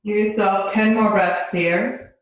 Give yourself 10 more breaths here.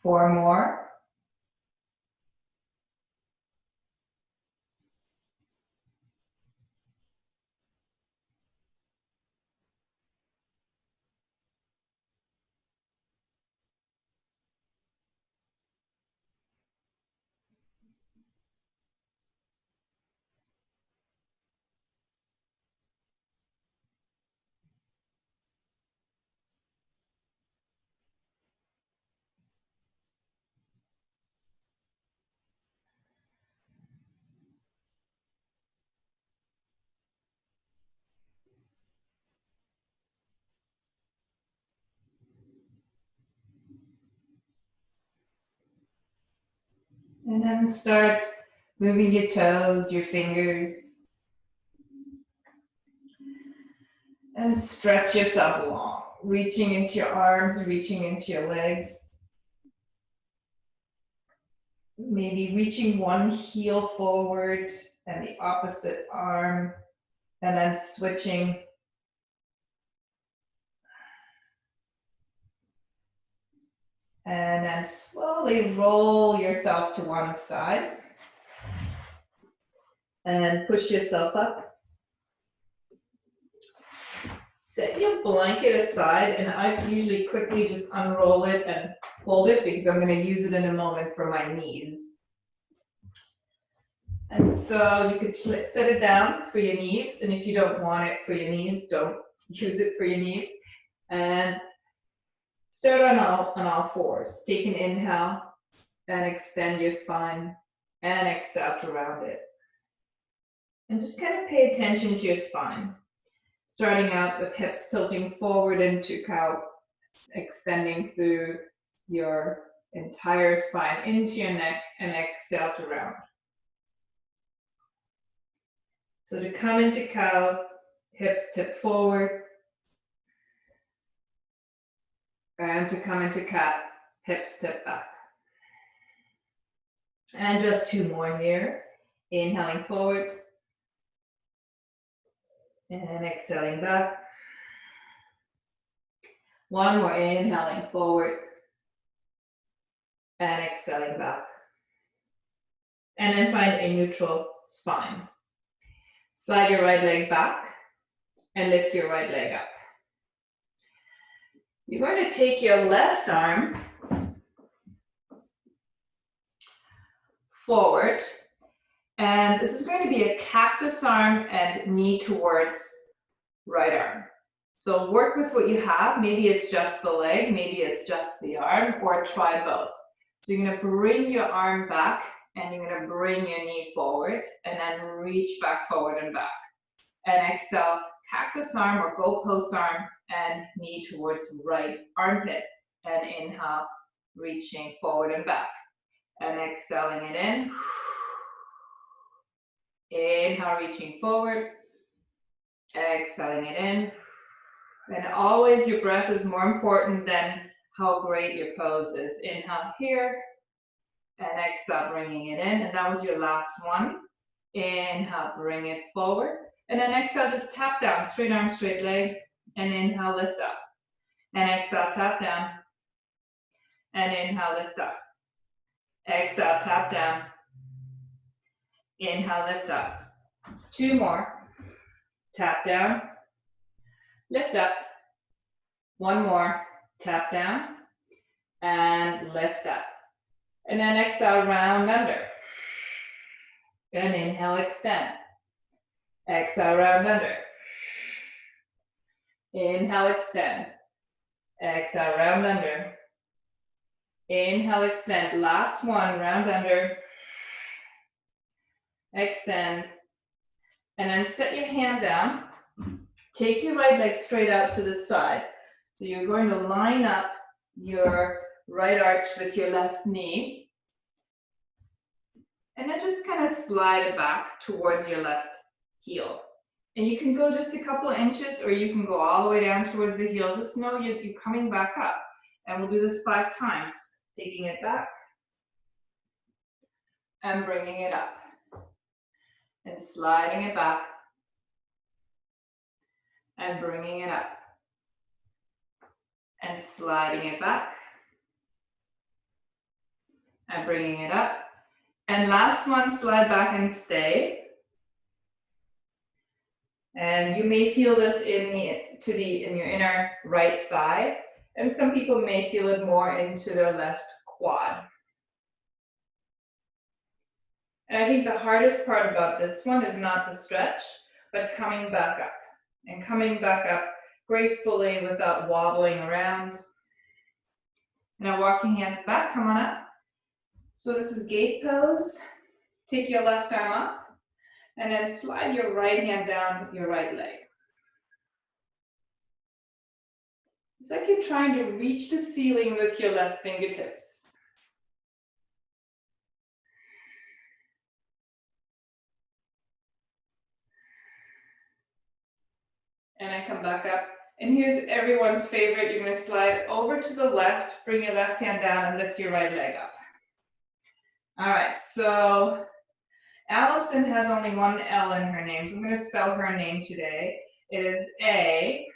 Four more. And then start moving your toes, your fingers. And stretch yourself long, reaching into your arms, reaching into your legs. Maybe reaching one heel forward and the opposite arm, and then switching. And then slowly roll yourself to one side. And push yourself up. Set your blanket aside, and I usually quickly just unroll it and fold it because I'm going to use it in a moment for my knees. And so you could set it down for your knees, and if you don't want it for your knees, don't use it for your knees. And start on all fours. Take an inhale and extend your spine, and exhale to round it. And just kind of pay attention to your spine. Starting out with hips tilting forward into cow, extending through your entire spine into your neck, and exhale to round. So to come into cow, hips tip forward. And to come into cat, hips tip back. And just two more here. Inhaling forward. And exhaling back. One more, inhaling forward. And exhaling back. And then find a neutral spine. Slide your right leg back and lift your right leg up. You're going to take your left arm forward, and this is going to be a cactus arm and knee towards right arm. So work with what you have. Maybe it's just the leg, maybe it's just the arm, or try both. So you're going to bring your arm back, and you're going to bring your knee forward, and then reach back forward and back. And exhale, cactus arm or goalpost arm, and knee towards right armpit. And inhale, reaching forward and back. And exhaling it in. Inhale, reaching forward. Exhaling it in. And always your breath is more important than how great your pose is. Inhale here. And exhale, bringing it in. And that was your last one. Inhale, bring it forward. And then exhale, just tap down. Straight arm, straight leg. And inhale, lift up. And exhale, tap down. And inhale, lift up. Exhale, tap down. Inhale, lift up. Two more. Tap down. Lift up. One more. Tap down. And lift up. And then exhale, round under. And inhale, extend. Exhale, round under. Inhale, extend. Exhale, round under. Inhale, extend. Last one, round under. Extend. And then set your hand down. Take your right leg straight out to the side. So you're going to line up your right arch with your left knee. And then just kind of slide it back towards your left heel. And you can go just a couple of inches or you can go all the way down towards the heel. Just know you're coming back up. And we'll do this 5 times. Taking it back and bringing it up. And sliding it back and bringing it up. And sliding it back and bringing it up. And last one, slide back and stay. And you may feel this in your inner right thigh, and some people may feel it more into their left quad. And I think the hardest part about this one is not the stretch, but coming back up. And coming back up gracefully without wobbling around. Now walking hands back, come on up. So this is gate pose. Take your left arm up and then slide your right hand down your right leg. It's like you're trying to reach the ceiling with your left fingertips. And I come back up. And here's everyone's favorite. You're going to slide over to the left, bring your left hand down and lift your right leg up. All right, so Allison has only one L in her name, so I'm going to spell her name today. It is A-L-I-S-O-N.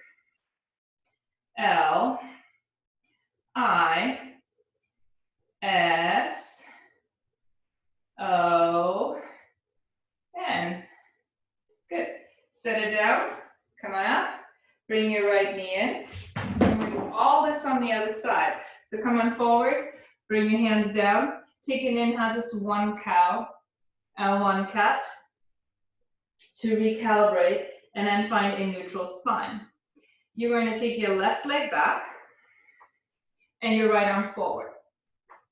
Good. Set it down. Come on up. Bring your right knee in. And we do all this on the other side. So come on forward. Bring your hands down. Take an inhale, just one cow and one cat to recalibrate, and then find a neutral spine. You're going to take your left leg back and your right arm forward.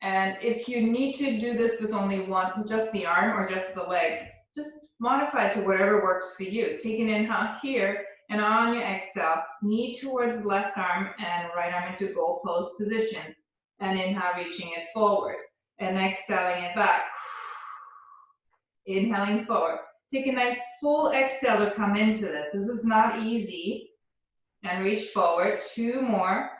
And if you need to do this with only one, just the arm or just the leg, just modify to whatever works for you. Take an inhale here, and on your exhale, knee towards the left arm and right arm into goal pose position. And inhale, reaching it forward. And exhaling it back. Inhaling forward. Take a nice full exhale to come into this. This is not easy. And reach forward. 2 more.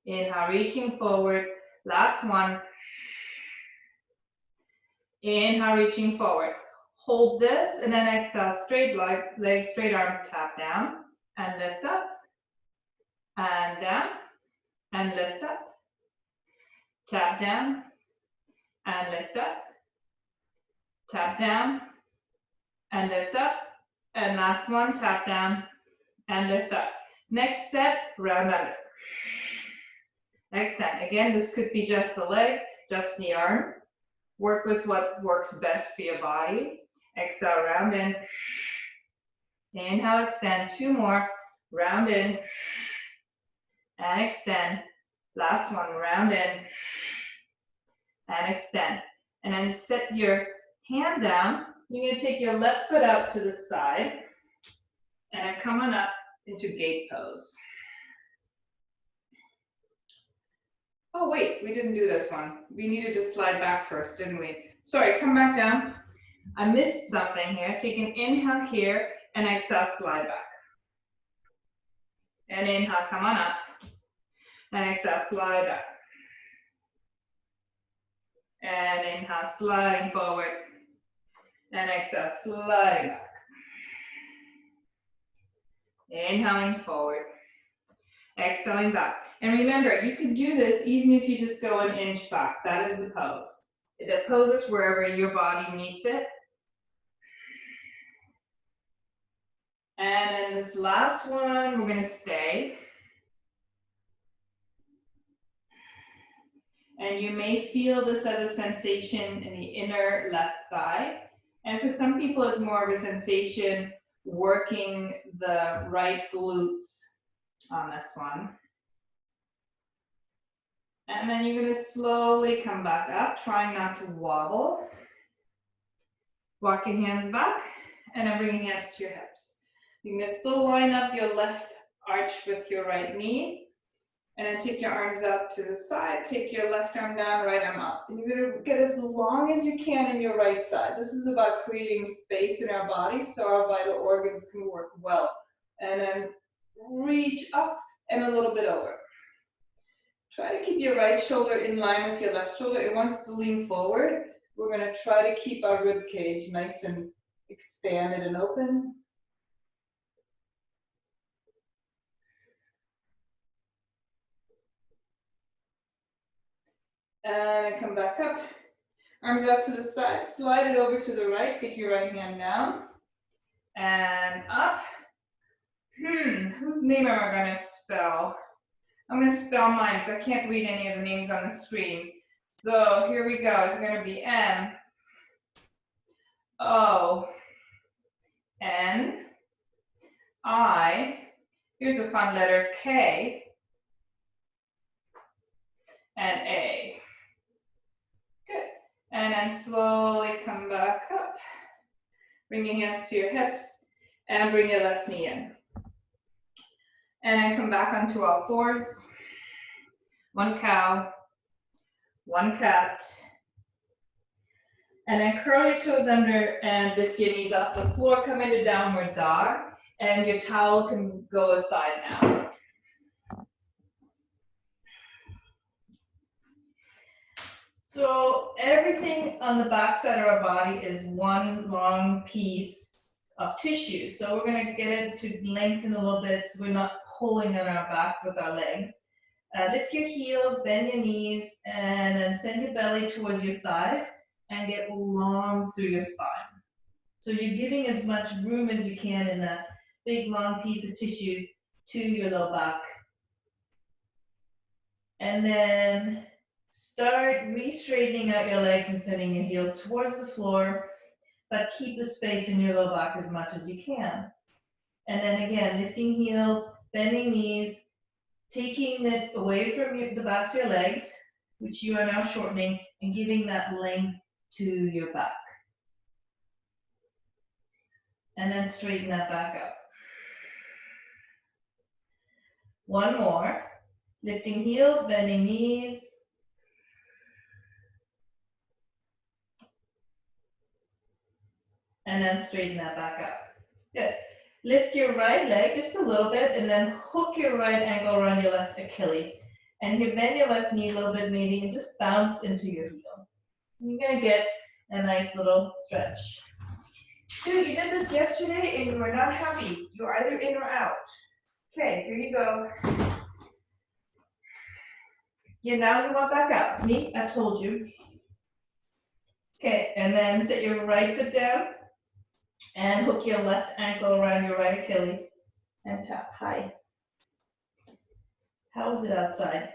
Inhale, reaching forward. Last one. Inhale, reaching forward. Hold this and then exhale. Straight leg, straight arm, tap down. And lift up. And down. And lift up. Tap down. And lift up. Tap down. And lift up. And last one, tap down and lift up. Next set, round under. Extend. Again, this could be just the leg, just the arm. Work with what works best for your body. Exhale, round in. Inhale, extend. 2 more. Round in. And extend. Last one, round in. And extend. And then set your hand down. You're going to take your left foot out to the side and then come on up into gate pose. Oh wait, we didn't do this one. We needed to slide back first, didn't we? Sorry, come back down. I missed something here. Take an inhale here and exhale, slide back. And inhale, come on up. And exhale, slide back. And inhale, sliding forward. And exhale, sliding back. Inhaling forward. Exhaling back. And remember, you can do this even if you just go an inch back. That is the pose. The pose is wherever your body meets it. And then this last one, we're going to stay. And you may feel this as a sensation in the inner left thigh. And for some people, it's more of a sensation working the right glutes on this one. And then you're going to slowly come back up, trying not to wobble. Walk your hands back, and then bring your hands to your hips. You're going to still line up your left arch with your right knee. And then take your arms out to the side, take your left arm down, right arm up. And you're gonna get as long as you can in your right side. This is about creating space in our body so our vital organs can work well. And then reach up and a little bit over. Try to keep your right shoulder in line with your left shoulder. It wants to lean forward. We're gonna try to keep our rib cage nice and expanded and open. And come back up. Arms out to the side, slide it over to the right, take your right hand down. And up. Whose name am I gonna spell? I'm gonna spell mine because I can't read any of the names on the screen. So here we go, it's gonna be M, O, N, I, here's a fun letter, K, and A. Good. And then slowly come back up. Bring your hands to your hips and bring your left knee in. And then come back onto all fours. One cow, one cat. And then curl your toes under and lift your knees off the floor. Come into downward dog. And your towel can go aside now. So everything on the back side of our body is one long piece of tissue. So we're going to get it to lengthen a little bit so we're not pulling on our back with our legs. Lift your heels, bend your knees, and then send your belly towards your thighs and get long through your spine. So you're giving as much room as you can in that big long piece of tissue to your low back. And then start re-straightening out your legs and sending your heels towards the floor, but keep the space in your low back as much as you can. And then again, lifting heels, bending knees, taking it away from the backs of your legs, which you are now shortening, and giving that length to your back. And then straighten that back up. One more. Lifting heels, bending knees. And then straighten that back up. Good. Lift your right leg just a little bit and then hook your right ankle around your left Achilles. And you bend your left knee a little bit maybe and just bounce into your heel. You're gonna get a nice little stretch. Dude, you did this yesterday and you were not happy. You're either in or out. Okay, here you go. Yeah, now you want back out. See, I told you. Okay, and then set your right foot down and hook your left ankle around your right Achilles and tap high. How is it outside?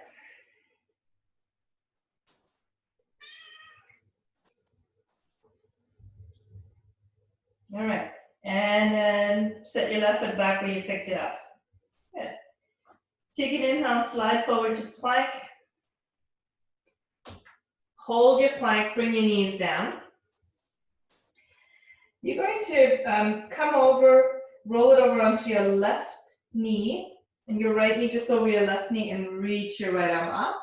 All right, and then set your left foot back where you picked it up. Good. Take an inhale, slide forward to plank. Hold your plank, bring your knees down. You're going to come over, roll it over onto your left knee, and your right knee just over your left knee, and reach your right arm up.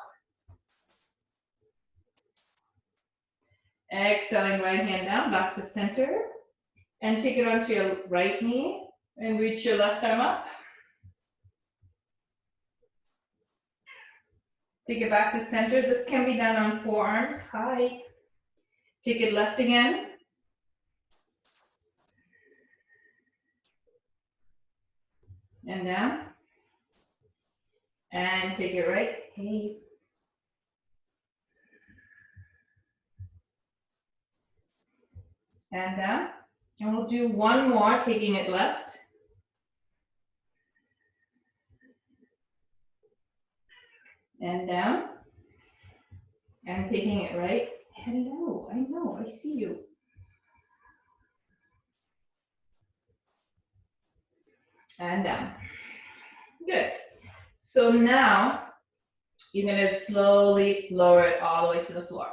Exhaling, right hand down, back to center. And take it onto your right knee, and reach your left arm up. Take it back to center. This can be done on forearms. High. Take it left again. And down. And take it right. Hey. And down. And we'll do one more, taking it left. And down. And taking it right. Hello, I know, I see you. and down. Good. So now you're going to slowly lower it all the way to the floor.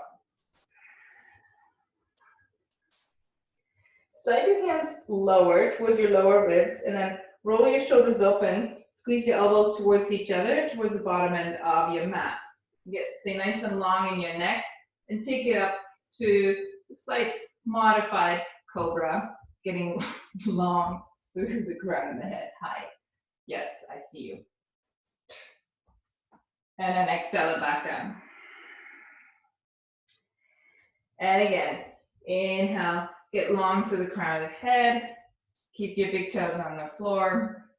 Slide your hands lower towards your lower ribs and then roll your shoulders open, squeeze your elbows towards each other, towards the bottom end of your mat. Stay nice and long in your neck and take it up to a slight modified cobra, getting long through the crown of the head. Hi. Yes, I see you. And then exhale it back down. And again, inhale, get long through the crown of the head. Keep your big toes on the floor.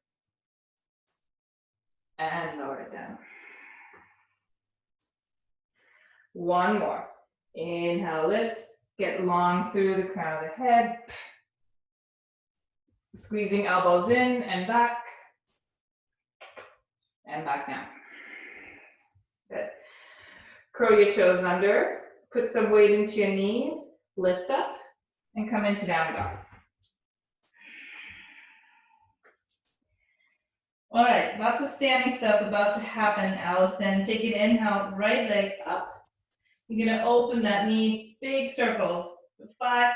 And lower it down. One more. Inhale, lift. Get long through the crown of the head. Squeezing elbows in and back. And back down. Good. Curl your toes under. Put some weight into your knees. Lift up. And come into down dog. All right, lots of standing stuff about to happen, Allison. Take an inhale, right leg up. You're gonna open that knee, big circles. 5,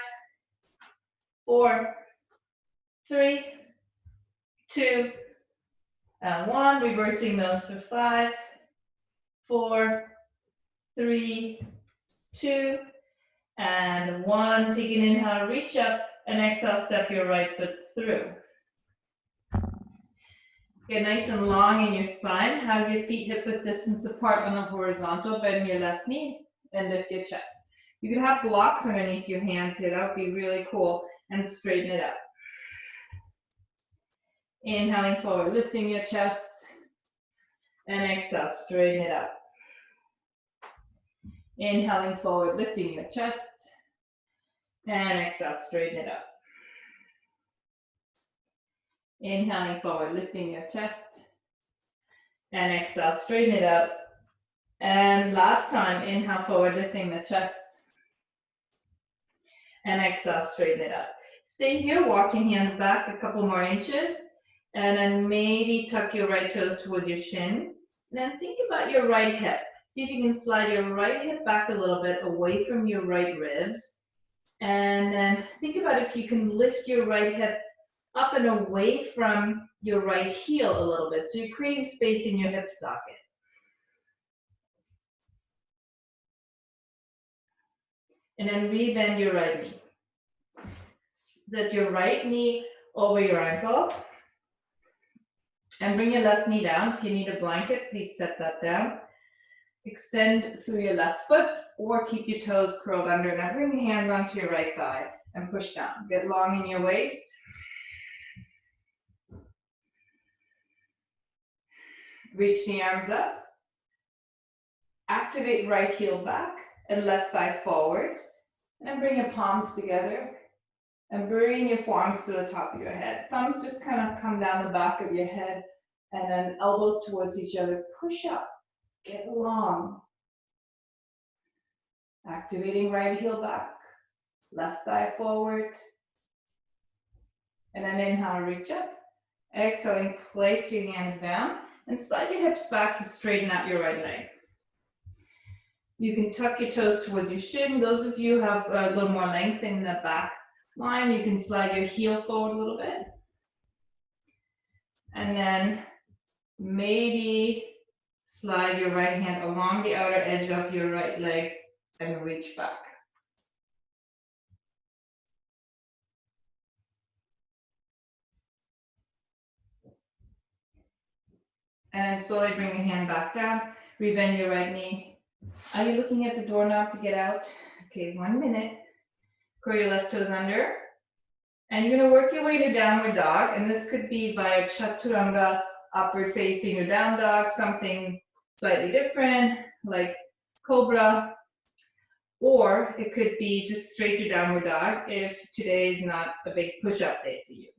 4, 3, 2, and 1. Reversing those for 5, 4, 3, 2, and 1. Take an inhale, reach up, and exhale, step your right foot through. Get nice and long in your spine. Have your feet hip-width distance apart on the horizontal. Bend your left knee and lift your chest. You can have blocks underneath your hands here. That would be really cool. And straighten it up. Inhaling forward, lifting your chest. And exhale, straighten it up. Inhaling forward, lifting your chest. And exhale, straighten it up. Inhaling forward, lifting your chest. And exhale, straighten it up. And last time, inhale forward, lifting the chest. And exhale, straighten it up. Stay here, walk your hands back a couple more inches. And then maybe tuck your right toes towards your shin. And then think about your right hip. See if you can slide your right hip back a little bit away from your right ribs. And then think about if you can lift your right hip up and away from your right heel a little bit. So you're creating space in your hip socket. And then rebend your right knee. Set your right knee over your ankle. And bring your left knee down. If you need a blanket, please set that down. Extend through your left foot or keep your toes curled under. Now bring your hands onto your right thigh and push down. Get long in your waist. Reach the arms up. Activate right heel back and left thigh forward. And bring your palms together. And bring your forearms to the top of your head. Thumbs just kind of come down the back of your head. And then elbows towards each other. Push up. Get long. Activating right heel back. Left thigh forward. And then inhale, reach up. Exhaling, place your hands down. And slide your hips back to straighten out your right leg. You can tuck your toes towards your shin. Those of you who have a little more length in the back line, you can slide your heel forward a little bit. And then maybe slide your right hand along the outer edge of your right leg and reach back. And then slowly bring your hand back down. Rebend your right knee. Are you looking at the doorknob to get out? Okay, 1 minute. Curl your left toes under. And you're going to work your way to downward dog. And this could be via chaturanga, upward facing or down dog, something slightly different, like cobra. Or it could be just straight to downward dog if today is not a big push-up day for you.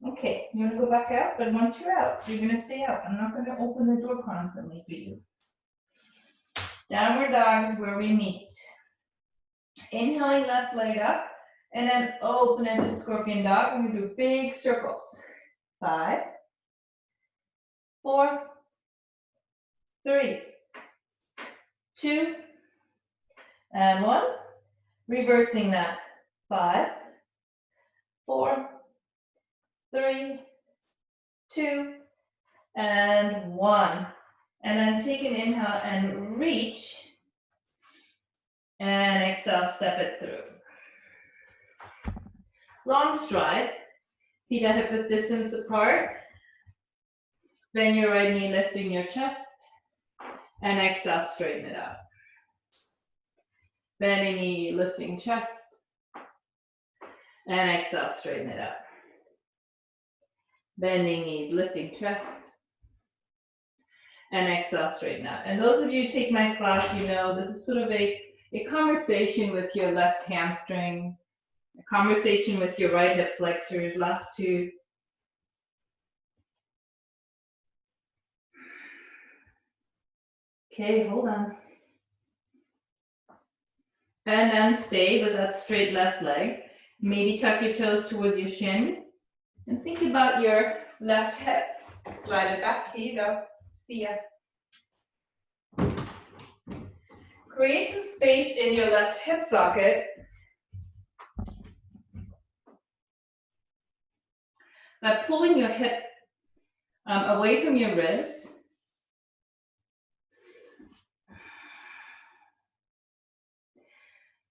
Okay, you're gonna go back out, but once you're out, you're gonna stay out. I'm not gonna open the door constantly for you. Downward dog is where we meet. Inhaling left leg up, and then open into scorpion dog, and we do big circles. 5, 4, 3, 2, and 1. Reversing that. 5, 4, 3, 2, and 1. And then take an inhale and reach. And exhale, step it through. Long stride. Feet are hip width distance apart. Bend your right knee, lifting your chest. And exhale, straighten it out. Bending knee, lifting chest. And exhale, straighten it out. Bending knees, lifting chest. And exhale, straighten out. And those of you who take my class, you know this is sort of a conversation with your left hamstring, a conversation with your right hip flexors, last two. Okay, hold on. And then stay with that straight left leg. Maybe tuck your toes towards your shin. And think about your left hip. Slide it back. Here you go. See ya. Create some space in your left hip socket. By pulling your hip away from your ribs.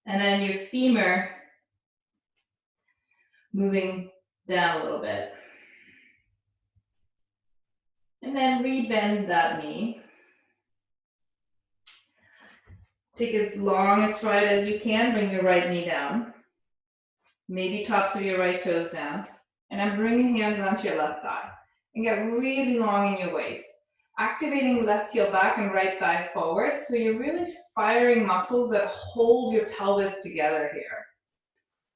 And then your femur moving down a little bit. And then rebend that knee. Take as long a stride as you can, bring your right knee down. Maybe tops of your right toes down. And then bring your hands onto your left thigh. And get really long in your waist. Activating left heel back and right thigh forward. So you're really firing muscles that hold your pelvis together here.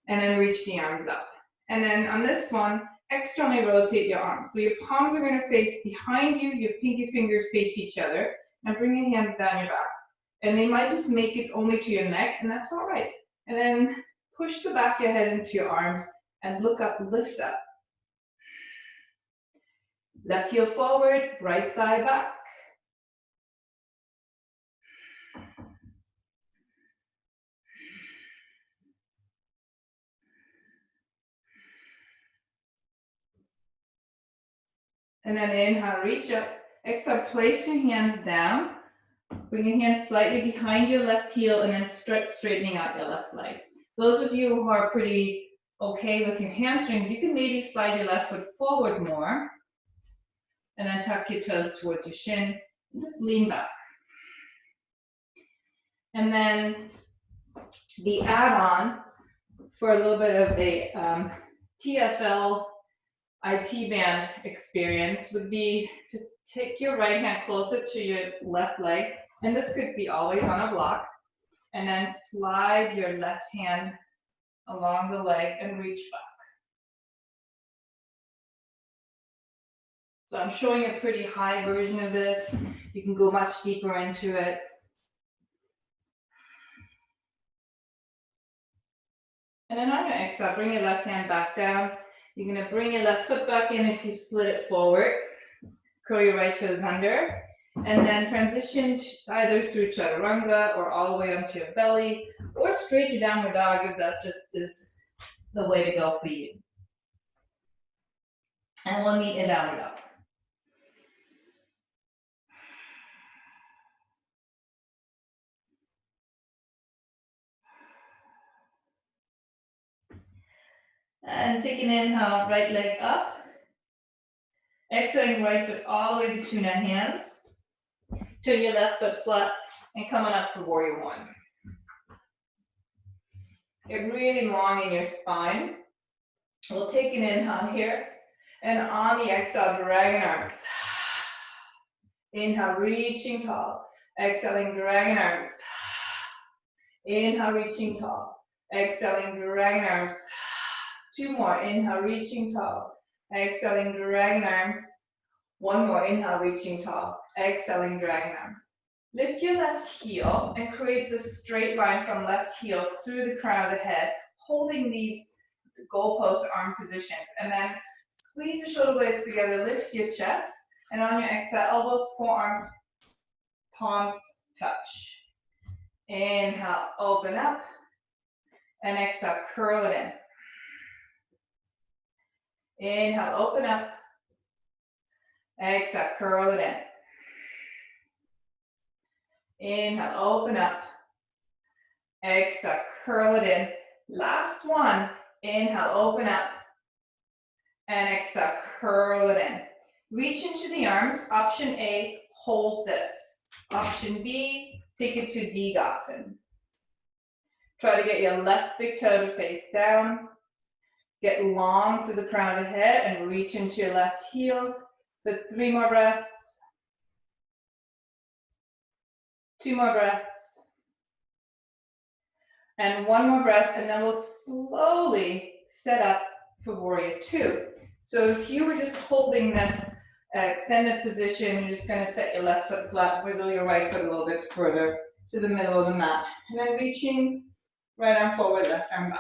And then reach the arms up. And then on this one, externally rotate your arms. So your palms are going to face behind you, your pinky fingers face each other, and bring your hands down your back. And they might just make it only to your neck, and that's all right. And then push the back of your head into your arms and look up, lift up. Left heel forward, right thigh back. And then inhale, reach up. Exhale, place your hands down. Bring your hands slightly behind your left heel and then straightening out your left leg. Those of you who are pretty okay with your hamstrings, you can maybe slide your left foot forward more. And then tuck your toes towards your shin and just lean back. And then the add-on for a little bit of a TFL IT band experience would be to take your right hand closer to your left leg, and this could be always on a block, and then slide your left hand along the leg and reach back. So I'm showing a pretty high version of this. You can go much deeper into it. And then on your exhale, bring your left hand back down. You're going to bring your left foot back in if you slid it forward. Curl your right toes under. And then transition either through chaturanga or all the way onto your belly, or straight to downward dog if that just is the way to go for you. And we'll meet in downward dog. And take an inhale, right leg up. Exhaling right foot all the way between our hands. Turn your left foot flat and coming up for warrior one. Get really long in your spine. We'll take an inhale here. And on the exhale, dragon arms. Inhale, reaching tall. Exhaling, dragon arms. Inhale, reaching tall. Exhaling, dragon arms. Two more. Inhale, reaching tall. Exhaling, dragon arms. One more. Inhale, reaching tall. Exhaling, dragon arms. Lift your left heel and create this straight line from left heel through the crown of the head, holding these goalpost arm positions. And then Squeeze the shoulder blades together, lift your chest, and on your exhale, elbows, forearms, palms touch. Inhale, open up, and exhale, curl it in. Inhale, open up, exhale, curl it in. Inhale, open up, exhale, curl it in. Last one, inhale, open up, and exhale, curl it in. Reach into the arms. Option A, hold this. Option B, take it to Digasan. Try to get your left big toe to face down. Get long to the crown of the head and reach into your left heel. For 3 more breaths. 2 more breaths. And 1 more breath, and then we'll slowly set up for warrior 2. So if you were just holding this extended position, you're just going to set your left foot flat, wiggle your right foot a little bit further to the middle of the mat. And then reaching right arm forward, left arm back.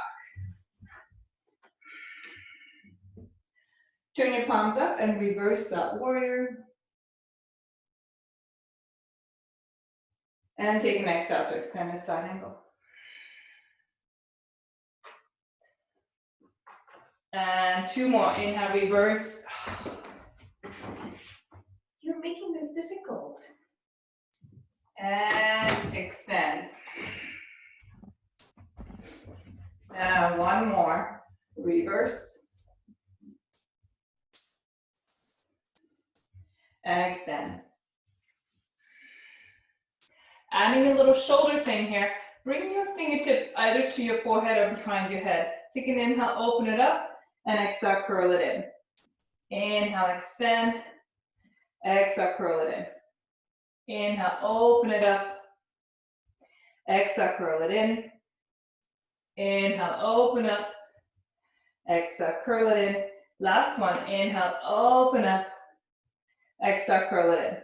Turn your palms up and reverse that warrior. And take an exhale to extended side angle. And 2 more. Inhale, reverse. You're making this difficult. And extend. Now 1 more. Reverse. And extend. Adding a little shoulder thing here. Bring your fingertips either to your forehead or behind your head. Take an inhale, open it up. And exhale, curl it in. Inhale, extend. Exhale, curl it in. Inhale, open it up. Exhale, curl it in. Inhale, open up. Exhale, curl it in. Last one. Inhale, open up. Exhale, curl it in.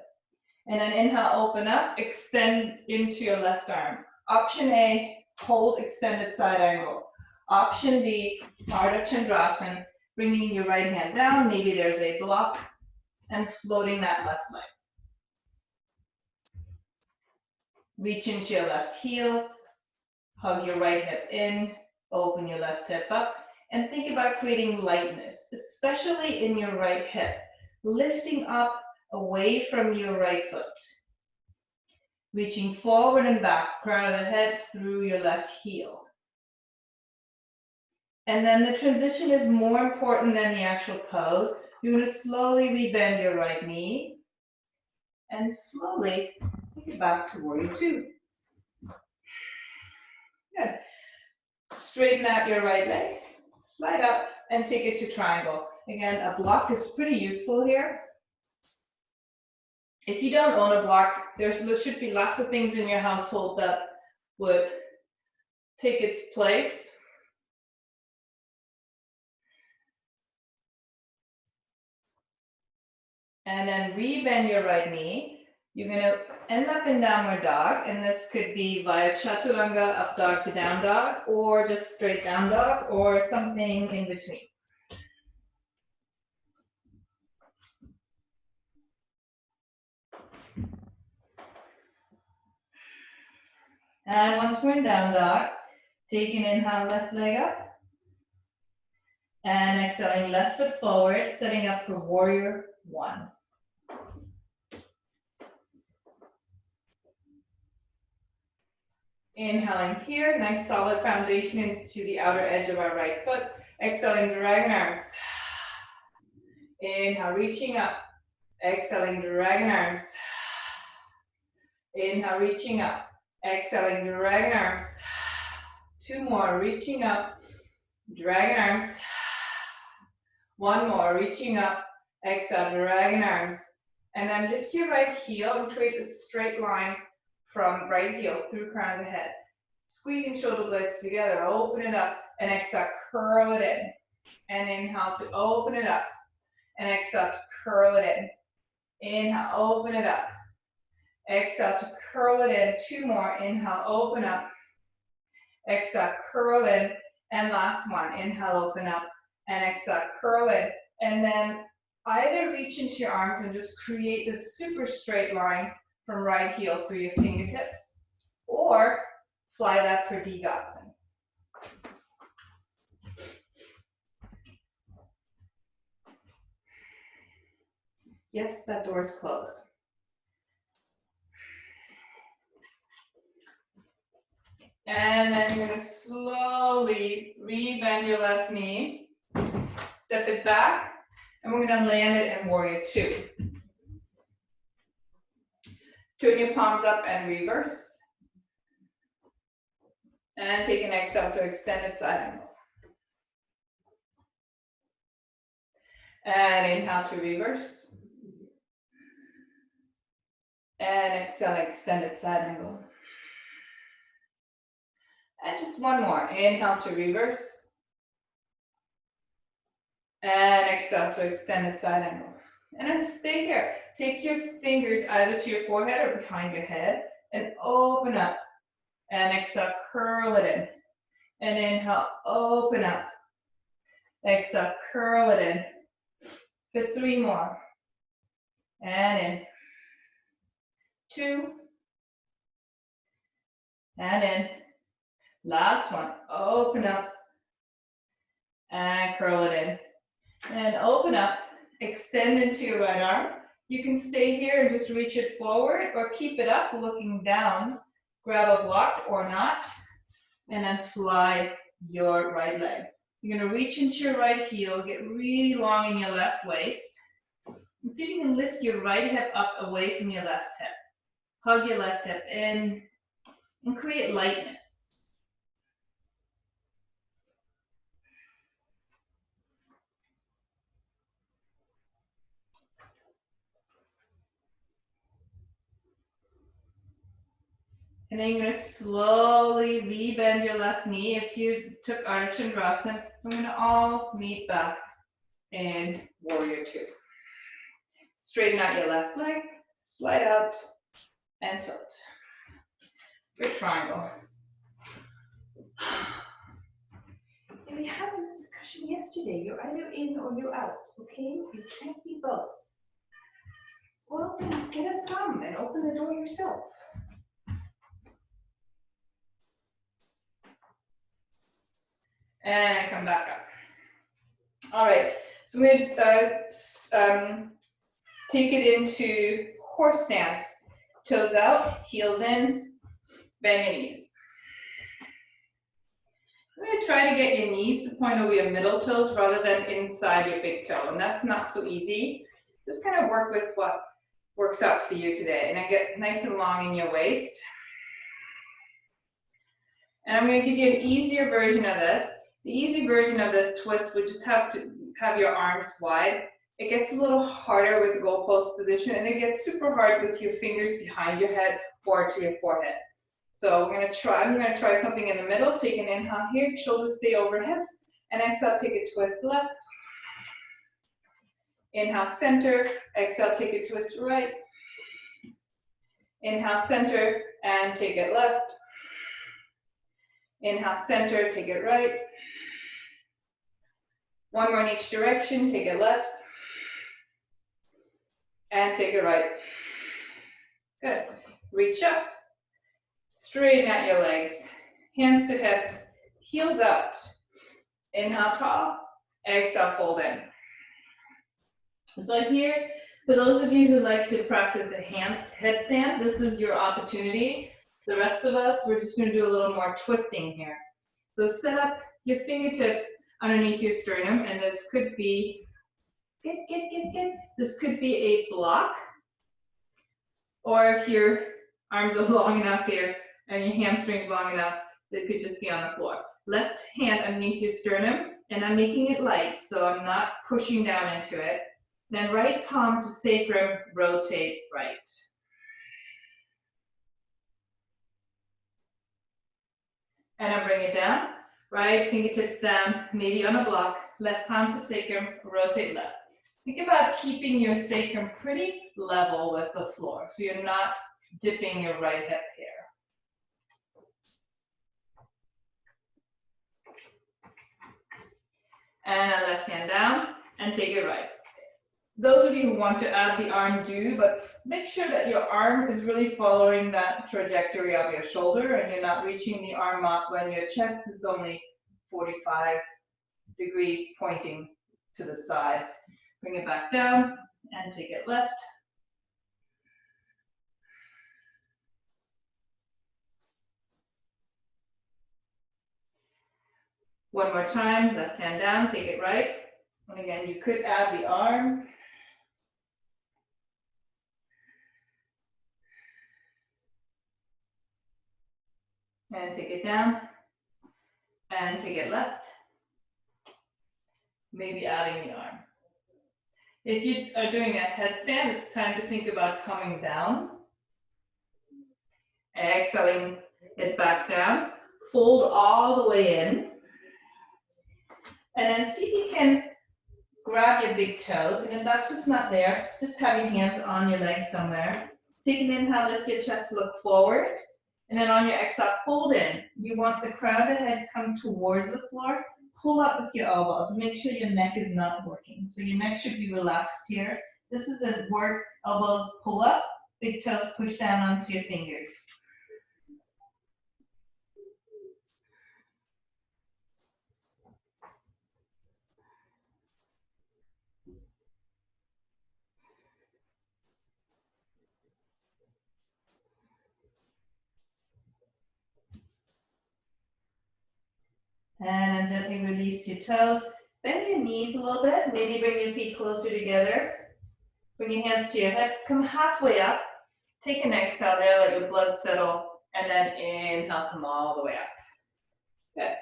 And then inhale, open up. Extend into your left arm. Option A, hold extended side angle. Option B, Ardha Chandrasana, bringing your right hand down, maybe there's a block, and floating that left leg. Reach into your left heel, hug your right hip in, open your left hip up, and think about creating lightness, especially in your right hip, lifting up away from your right foot. Reaching forward and back, crown of the head through your left heel. And then the transition is more important than the actual pose. You're going to slowly rebend your right knee and slowly take it back to warrior 2. Good. Straighten out your right leg, slide up and take it to triangle. Again, a block is pretty useful here. If you don't own a block, there should be lots of things in your household that would take its place. And then rebend your right knee. You're going to end up in downward dog, and this could be via chaturanga, up dog to down dog, or just straight down dog, or something in between. And once we're in down dog, take an inhale, left leg up. And exhaling left foot forward, setting up for warrior 1. Inhaling here, nice solid foundation into the outer edge of our right foot. Exhaling, dragon arms. Inhale, reaching up. Exhaling, dragon arms. Inhale, reaching up. Exhaling, dragon arms. 2 more, reaching up. Dragon arms. 1 more, reaching up. Exhale, dragon arms. And then lift your right heel and create a straight line from right heel through crown of the head. Squeezing shoulder blades together, open it up, and exhale, curl it in. And inhale to open it up, and exhale to curl it in. Inhale, open it up. Exhale to curl it in. 2 more, inhale, open up. Exhale, curl in. And last one, inhale, open up, and exhale, curl in. And then either reach into your arms and just create this super straight line from right heel through your fingertips, or fly that for Digasana. Yes, that door is closed. And then you're going to slowly re-bend your left knee, step it back, and we're going to land it in Warrior Two. Turn your palms up and reverse. And take an exhale to extended side angle. And inhale to reverse. And exhale, extended side angle. And just one more. Inhale to reverse. And exhale to extended side angle. And then stay here. Take your fingers either to your forehead or behind your head and open up. And exhale, curl it in. And inhale, open up. Exhale, curl it in. For 3 more. And in. 2. And in. Last one. Open up. And curl it in. And open up. Extend into your right arm. You can stay here and just reach it forward or keep it up looking down. Grab a block or not. And then fly your right leg. You're going to reach into your right heel, get really long in your left waist. And see if you can lift your right hip up away from your left hip. Hug your left hip in and create lightness. And then you're going to slowly re-bend your left knee. If you took Ardha Chandrasana, we're going to all meet back in Warrior Two. Straighten out your left leg, slide out, and tilt. For triangle. And we had this discussion yesterday. You're either in or you're out, okay? You can't be both. Well, then get a thumb and open the door yourself. And I come back up. All right, so we're going to take it into horse stance. Toes out, heels in, bend your knees. I'm going to try to get your knees to point over your middle toes rather than inside your big toe, and that's not so easy. Just kind of work with what works out for you today, and then get nice and long in your waist. And I'm going to give you an easier version of this. The easy version of this twist would just have to have your arms wide. It gets a little harder with the goalpost position, and it gets super hard with your fingers behind your head or to your forehead. So I'm going to try something in the middle. Take an inhale here, shoulders stay over hips, and exhale, take a twist left. Inhale, center, exhale, take a twist right. Inhale, center, and take it left. Inhale, center, take it right. One more in each direction, take it left. And take it right. Good. Reach up. Straighten out your legs. Hands to hips. Heels out. Inhale, tall. Exhale, fold in. So here, for those of you who like to practice a headstand, this is your opportunity. The rest of us, we're just going to do a little more twisting here. So set up your fingertips underneath your sternum, and this could be, this could be a block, or if your arms are long enough here and your hamstrings long enough, it could just be on the floor. Left hand underneath your sternum, and I'm making it light, so I'm not pushing down into it. Then right palm to sacrum, rotate right. And I bring it down, right fingertips down, maybe on a block, left palm to sacrum, rotate left. Think about keeping your sacrum pretty level with the floor, so you're not dipping your right hip here. And a left hand down, and take it right. Those of you who want to add the arm do, but make sure that your arm is really following that trajectory of your shoulder and you're not reaching the arm up when your chest is only 45 degrees pointing to the side. Bring it back down and take it left. One more time, left hand down, take it right. And again, you could add the arm. And take it down. And take it left. Maybe adding the arm. If you are doing a headstand, it's time to think about coming down. Exhaling it back down. Fold all the way in. And then see if you can grab your big toes. And if that's just not there, just have your hands on your legs somewhere. Take an inhale, lift your chest, look forward. And then on your exhale, fold in. You want the crown of the head come towards the floor. Pull up with your elbows. Make sure your neck is not working. So your neck should be relaxed here. This is a work, elbows pull up, big toes push down onto your fingers. And gently release your toes. Bend your knees a little bit. Maybe bring your feet closer together. Bring your hands to your hips. Come halfway up. Take an exhale there, let your blood settle. And then inhale, come all the way up. Good.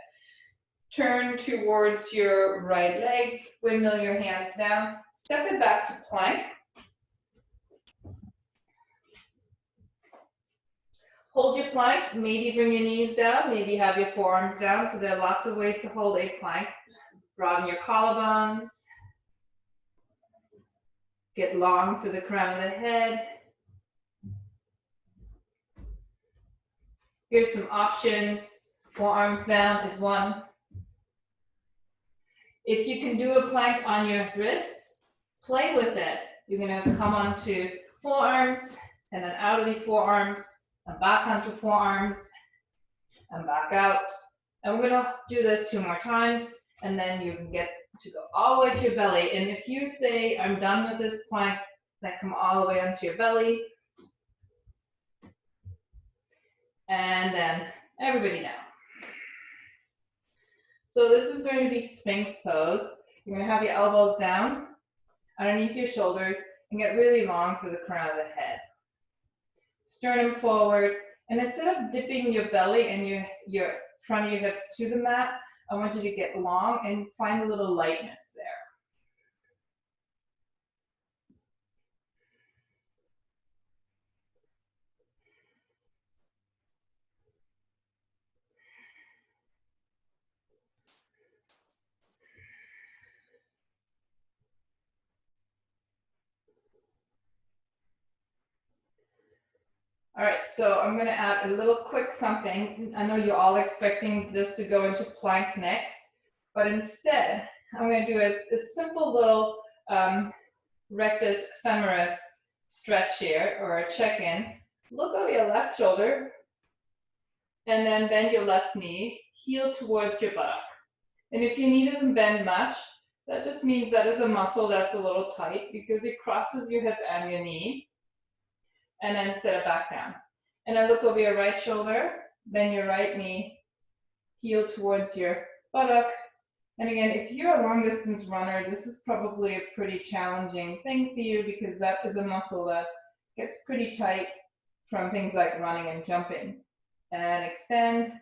Turn towards your right leg. Windmill your hands down. Step it back to plank. Hold your plank, maybe bring your knees down, maybe have your forearms down. So there are lots of ways to hold a plank. Broaden your collarbones. Get long through the crown of the head. Here's some options. Forearms down is one. If you can do a plank on your wrists, play with it. You're gonna come onto forearms and then out of the forearms. And back onto forearms, and back out. And we're gonna do this 2 more times, and then you can get to go all the way to your belly. And if you say, I'm done with this plank, then come all the way onto your belly. And then everybody down. So this is going to be Sphinx pose. You're gonna have your elbows down, underneath your shoulders, and get really long through the crown of the head. Sternum forward, and instead of dipping your belly and your front of your hips to the mat, I want you to get long and find a little lightness there. All right, so I'm gonna add a little quick something. I know you're all expecting this to go into plank next, but instead, I'm gonna do a simple little rectus femoris stretch here, or a check-in. Look over your left shoulder, and then bend your left knee, heel towards your buttock. And if your knee doesn't bend much, that just means that is a muscle that's a little tight because it crosses your hip and your knee. And then set it back down. And then look over your right shoulder, bend your right knee, heel towards your buttock. And again, if you're a long distance runner, this is probably a pretty challenging thing for you because that is a muscle that gets pretty tight from things like running and jumping. And extend.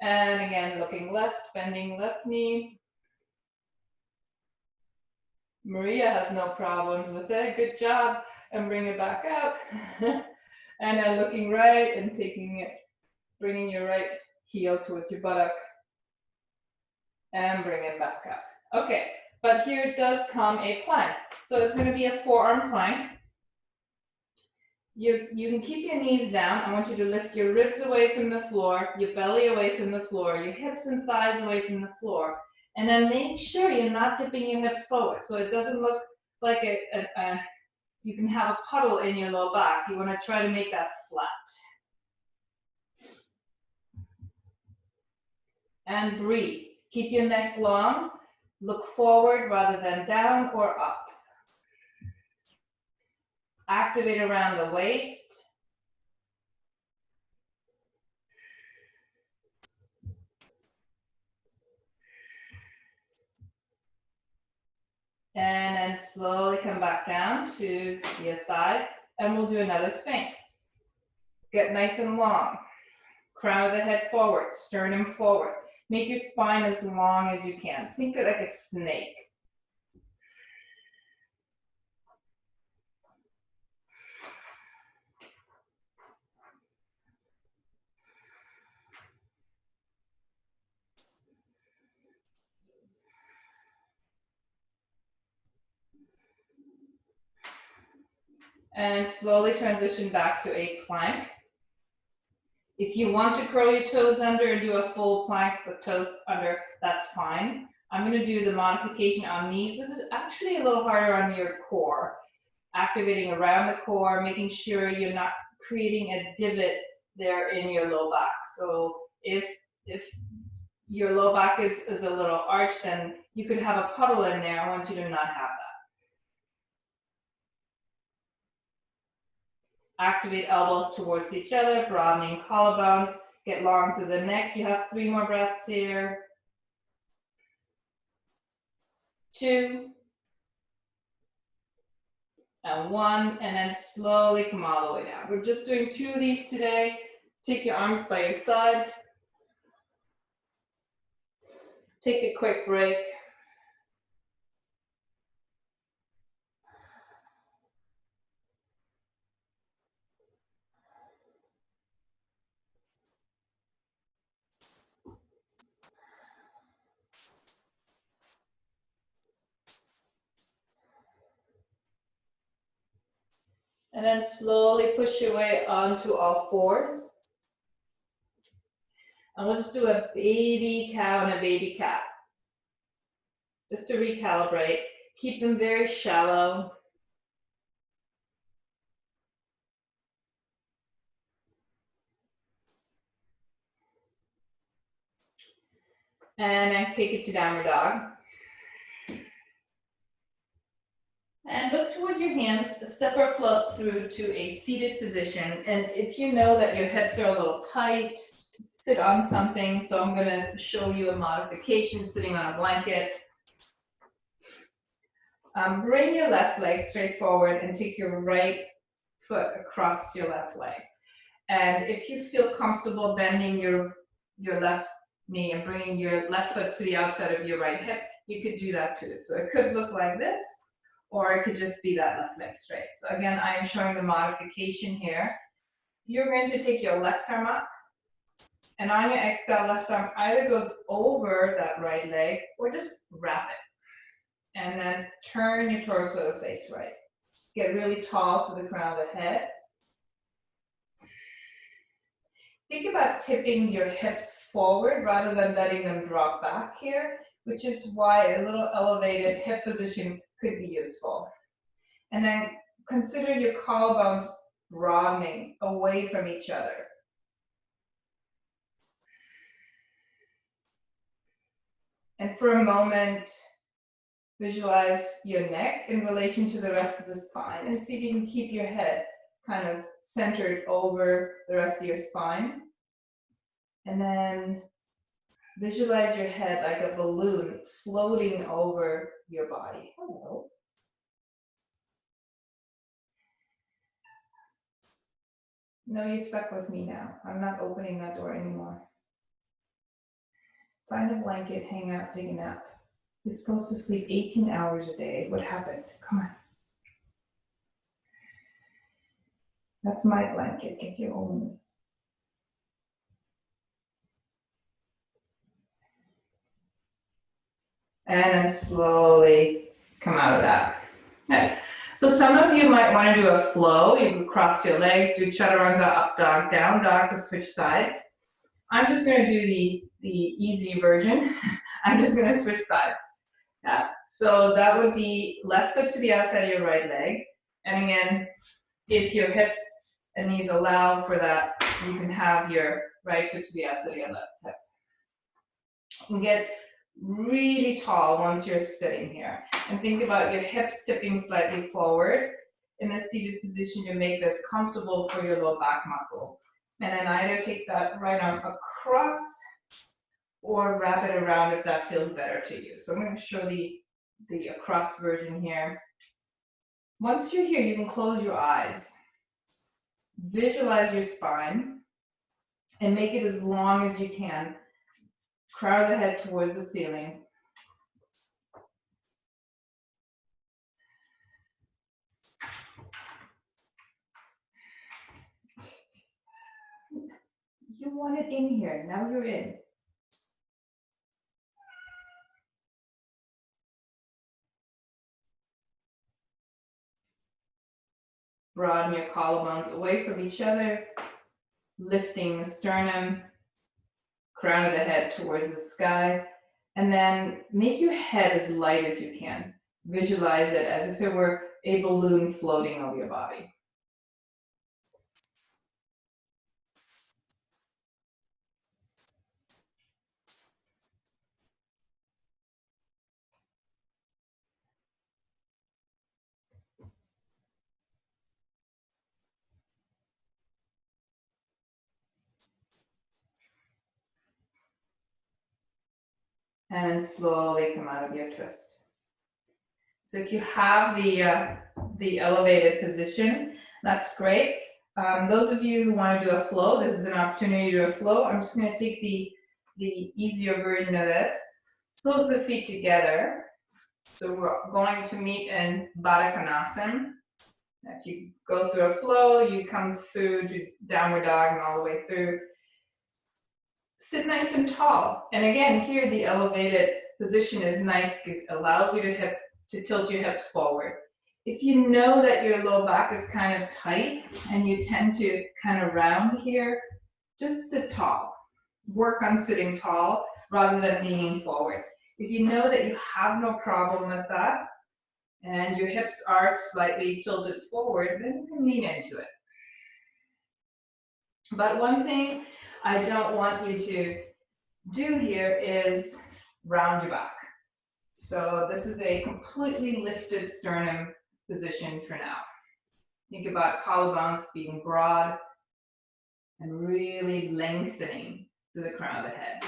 And again, looking left, bending left knee. Maria has no problems with it. Good job. And bring it back out. And then looking right and taking it, bringing your right heel towards your buttock. And bring it back up. Okay, but here does come a plank. So it's going to be a forearm plank. You can keep your knees down. I want you to lift your ribs away from the floor, your belly away from the floor, your hips and thighs away from the floor. And then make sure you're not dipping your hips forward, so it doesn't look like you can have a puddle in your low back. You want to try to make that flat. And breathe. Keep your neck long. Look forward rather than down or up. Activate around the waist. And then slowly come back down to your thighs, and we'll do another Sphinx. Get nice and long. Crown of the head forward, sternum forward. Make your spine as long as you can. Think of it like a snake. And slowly transition back to a plank. If you want to curl your toes under and do a full plank with toes under, that's fine. I'm going to do the modification on knees, which is actually a little harder on your core. Activating around the core, making sure you're not creating a divot there in your low back. So if your low back is a little arched, then you could have a puddle in there. I want you to not have that. Activate elbows towards each other, broadening collarbones, get long through the neck. You have 3 more breaths here. 2. And 1, and then slowly come all the way down. We're just doing 2 of these today. Take your arms by your side. Take a quick break. And then slowly push your way onto all fours. And we'll just do a baby cow and a baby cat. Just to recalibrate. Keep them very shallow. And then take it to downward dog. And look towards your hands, step or float through to a seated position. And if you know that your hips are a little tight, sit on something. So I'm going to show you a modification sitting on a blanket. Bring your left leg straight forward and take your right foot across your left leg. And if you feel comfortable bending your left knee and bringing your left foot to the outside of your right hip, you could do that too. So it could look like this, or it could just be that left leg straight. So again, I am showing the modification here. You're going to take your left arm up, and on your exhale, left arm either goes over that right leg or just wrap it. And then turn your torso to face right. Get really tall to the crown of the head. Think about tipping your hips forward rather than letting them drop back here, which is why a little elevated hip position could be useful. And then consider your collarbones broadening away from each other. And for a moment, visualize your neck in relation to the rest of the spine and see if you can keep your head kind of centered over the rest of your spine. And then visualize your head like a balloon floating over your body. Hello. No, you're stuck with me now. I'm not opening that door anymore. Find a blanket, hang out, take a nap. You're supposed to sleep 18 hours a day. What happened? Come on. That's my blanket. Get your own. And then slowly come out of that. Okay. So some of you might want to do a flow. You can cross your legs, do chaturanga, up dog, down dog to switch sides. I'm just going to do the easy version. I'm just gonna switch sides. Yeah, so that would be left foot to the outside of your right leg. And again, if your hips and knees allow for that, you can have your right foot to the outside of your left hip. And get really tall once you're sitting here. And think about your hips tipping slightly forward in a seated position to make this comfortable for your low back muscles. And then either take that right arm across or wrap it around if that feels better to you. So I'm going to show the across version here. Once you're here, you can close your eyes. Visualize your spine and make it as long as you can. Crown the head towards the ceiling. You want it in here. Now you're in. Broaden your collarbones away from each other, lifting the sternum, crown of the head towards the sky, and then make your head as light as you can. Visualize it as if it were a balloon floating over your body. And slowly come out of your twist. So if you have the elevated position, that's great. Those of you who want to do a flow, this is an opportunity to do a flow. I'm just going to take the easier version of this. Close the feet together. So we're going to meet in Baddha Konasana. If you go through a flow, you come through to downward dog and all the way through. Sit nice and tall. And again, here the elevated position is nice because it allows you to tilt your hips forward. If you know that your low back is kind of tight and you tend to kind of round here, just sit tall. Work on sitting tall rather than leaning forward. If you know that you have no problem with that and your hips are slightly tilted forward, then you can lean into it. But one thing I don't want you to do here is round your back. So this is a completely lifted sternum position for now. Think about collarbones being broad and really lengthening to the crown of the head.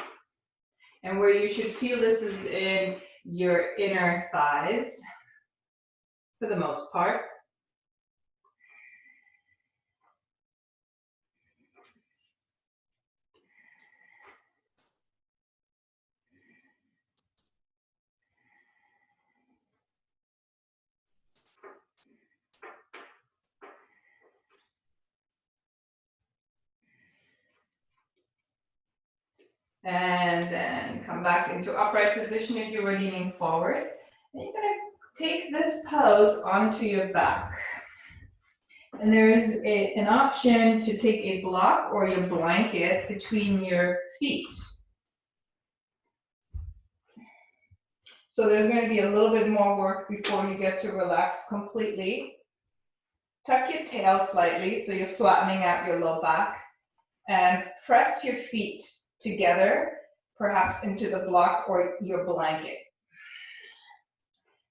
And where you should feel this is in your inner thighs for the most part. And then come back into upright position if you were leaning forward. And you're going to take this pose onto your back. And there is an option to take a block or your blanket between your feet. So there's going to be a little bit more work before you get to relax completely. Tuck your tail slightly so you're flattening out your low back. And press your feet together, perhaps into the block or your blanket.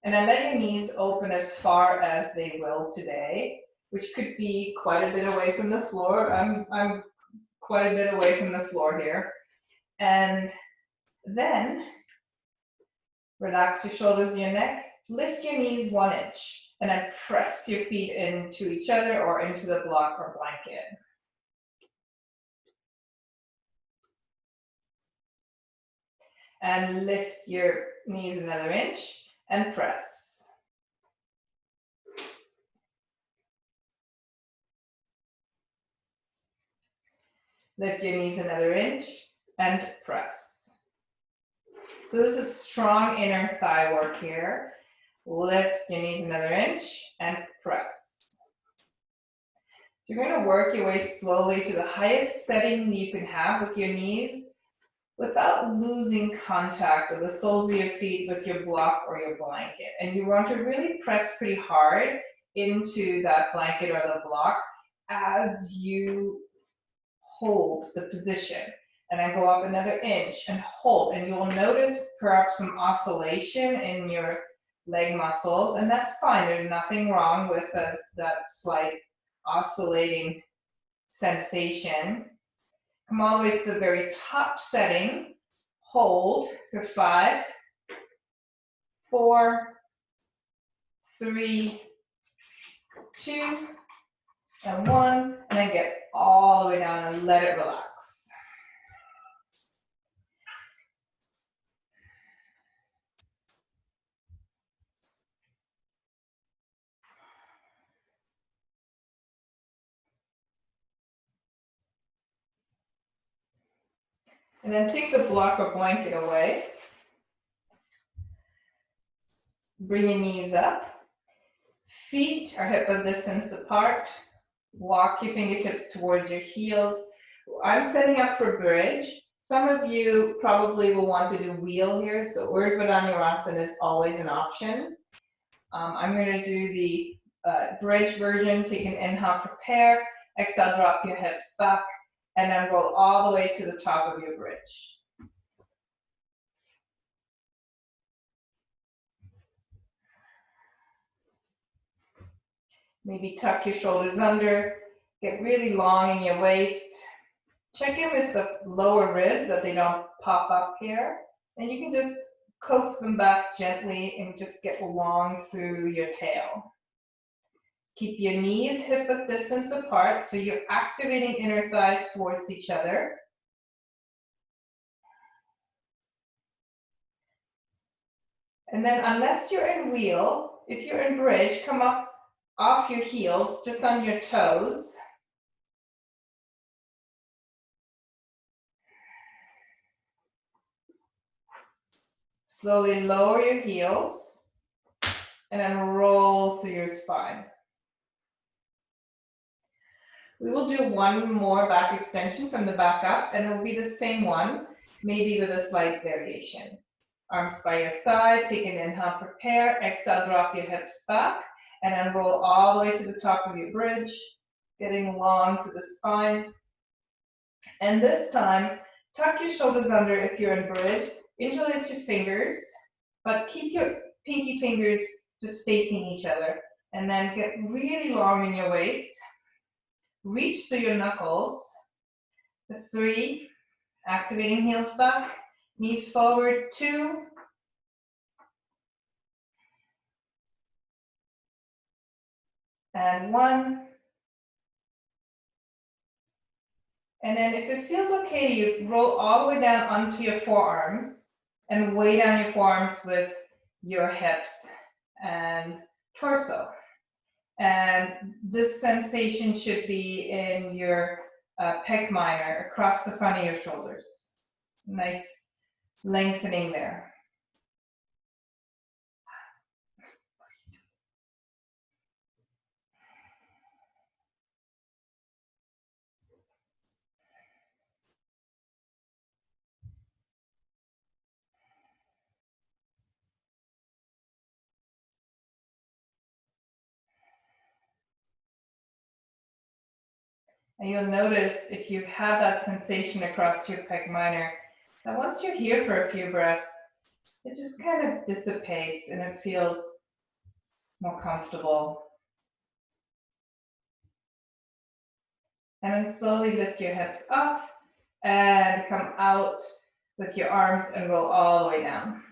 And then let your knees open as far as they will today, which could be quite a bit away from the floor. I'm quite a bit away from the floor here. And then relax your shoulders, your neck, lift your knees 1 inch, and then press your feet into each other or into the block or blanket. And lift your knees another inch and press. Lift your knees another inch and press. So this is strong inner thigh work here. Lift your knees another inch and press. So you're going to work your way slowly to the highest setting you can have with your knees. without losing contact of the soles of your feet with your block or your blanket. And you want to really press pretty hard into that blanket or the block as you hold the position. And then go up another inch and hold. And you'll notice perhaps some oscillation in your leg muscles, and that's fine. There's nothing wrong with that slight oscillating sensation. Come all the way to the very top setting. Hold for 5, 4, 3, 2, and 1, and then get all the way down and let it relax. And then take the block or blanket away. Bring your knees up. Feet are hip width distance apart. Walk your fingertips towards your heels. I'm setting up for bridge. Some of you probably will want to do wheel here, so Urdhva Dhanurasana is always an option. I'm going to do the bridge version. Take an inhale, prepare. Exhale, drop your hips back, and then roll all the way to the top of your bridge. Maybe tuck your shoulders under, get really long in your waist. Check in with the lower ribs that they don't pop up here. And you can just coax them back gently and just get long through your tail. Keep your knees hip width distance apart, so you're activating inner thighs towards each other. And then unless you're in wheel, if you're in bridge, come up off your heels, just on your toes. Slowly lower your heels and then roll through your spine. We will do one more back extension from the back up, and it will be the same one, maybe with a slight variation. Arms by your side, take an inhale, prepare, exhale, drop your hips back, and then roll all the way to the top of your bridge, getting long to the spine. And this time, tuck your shoulders under if you're in bridge, interlace your fingers, but keep your pinky fingers just facing each other, and then get really long in your waist. Reach through your knuckles. The 3, activating heels back, knees forward, 2, and 1. And then if it feels okay, you roll all the way down onto your forearms and weigh down your forearms with your hips and torso. And this sensation should be in your pec minor, across the front of your shoulders. Nice lengthening there. And you'll notice if you've had that sensation across your pec minor, that once you're here for a few breaths, it just kind of dissipates and it feels more comfortable. And then slowly lift your hips up and come out with your arms and roll all the way down.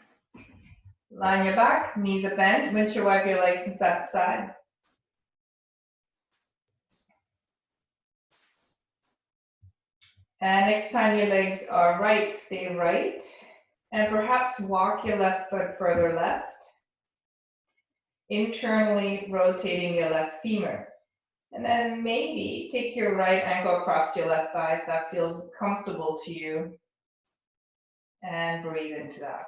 Line your back, knees are bent, windshield wipe your legs from side to side. And next time your legs are right, stay right. And perhaps walk your left foot further left. Internally rotating your left femur. And then maybe take your right ankle across your left thigh if that feels comfortable to you. And breathe into that.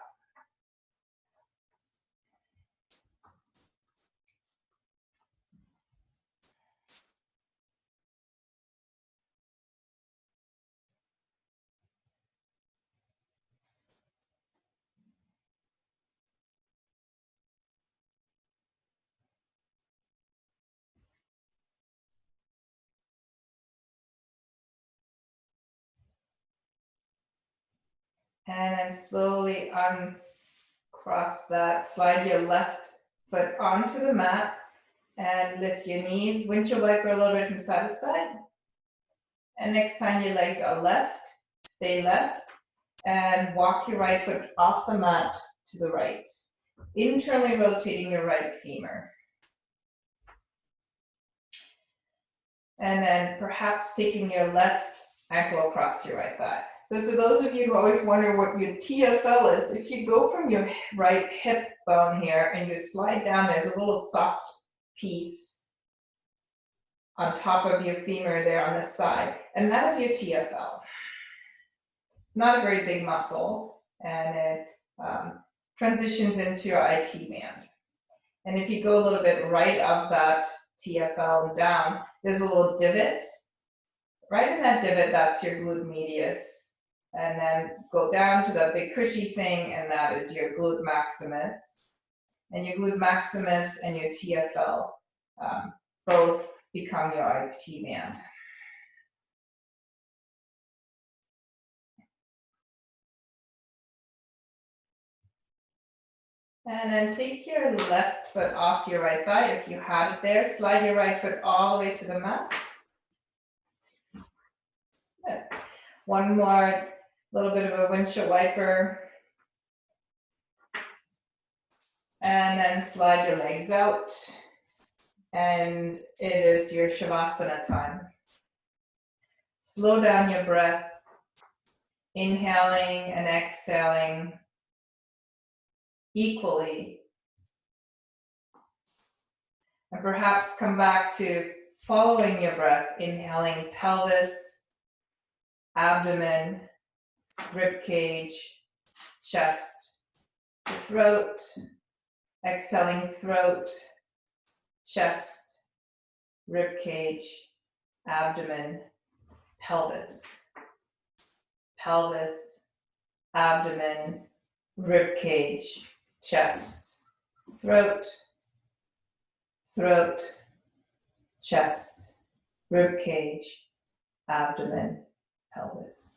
And then slowly uncross that. Slide your left foot onto the mat and lift your knees. Windshield wiper a little bit from side to side. And next time your legs are left, stay left. And walk your right foot off the mat to the right. Internally rotating your right femur. And then perhaps taking your left ankle across your right thigh. So for those of you who always wonder what your TFL is, if you go from your right hip bone here and you slide down, there's a little soft piece on top of your femur there on this side, and that is your TFL. It's not a very big muscle, and it transitions into your IT band. And if you go a little bit right of that TFL down, there's a little divot. Right in that divot, that's your glute medius. And then go down to that big cushy thing, and that is your glute maximus. And your glute maximus and your TFL both become your IT band. And then take your left foot off your right thigh if you had it there. Slide your right foot all the way to the mat. Good. One more little bit of a windshield wiper. And then slide your legs out. And it is your Shavasana time. Slow down your breath. Inhaling and exhaling equally. And perhaps come back to following your breath, inhaling pelvis, abdomen, rib cage, chest, throat, exhaling throat, chest, rib cage, abdomen, pelvis, pelvis, abdomen, rib cage, chest, throat, throat, chest, rib cage, abdomen, pelvis.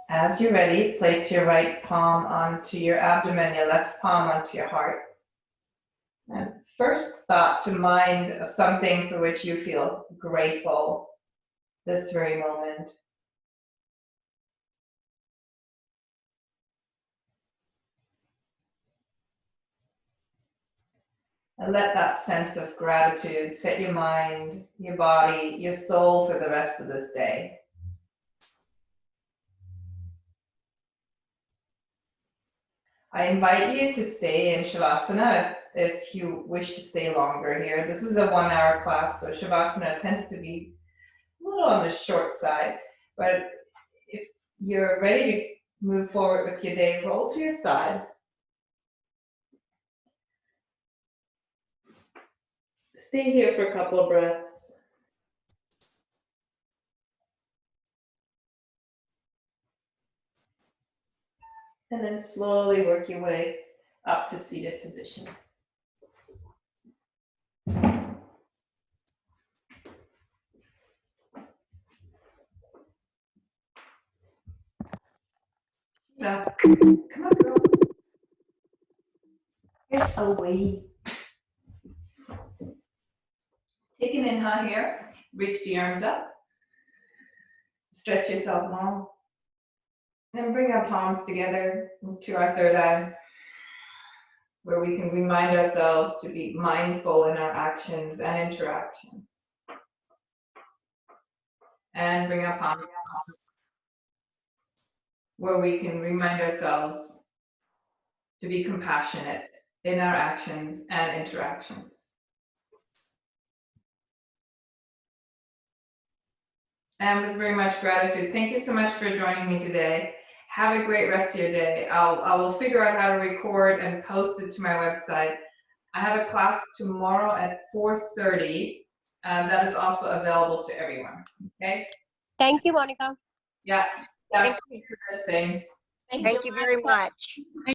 As you're ready, place your right palm onto your abdomen, your left palm onto your heart. And first thought to mind of something for which you feel grateful this very moment. And let that sense of gratitude set your mind, your body, your soul for the rest of this day. I invite you to stay in Shavasana if you wish to stay longer here. This is a 1-hour class, so Shavasana tends to be a little on the short side. But if you're ready to move forward with your day, roll to your side. Stay here for a couple of breaths. And then slowly work your way up to seated position. Monika, come on, girl. Get away. Take an inhale here. Reach the arms up. Stretch yourself long. Then bring our palms together to our third eye, where we can remind ourselves to be mindful in our actions and interactions. And bring our palms down, where we can remind ourselves to be compassionate in our actions and interactions. And with very much gratitude, thank you so much for joining me today. Have a great rest of your day. I will figure out how to record and post it to my website. I have a class tomorrow at 4:30 that is also available to everyone. Okay? Thank you, Monika. Yeah. That's Thank you. interesting. Thank you very much.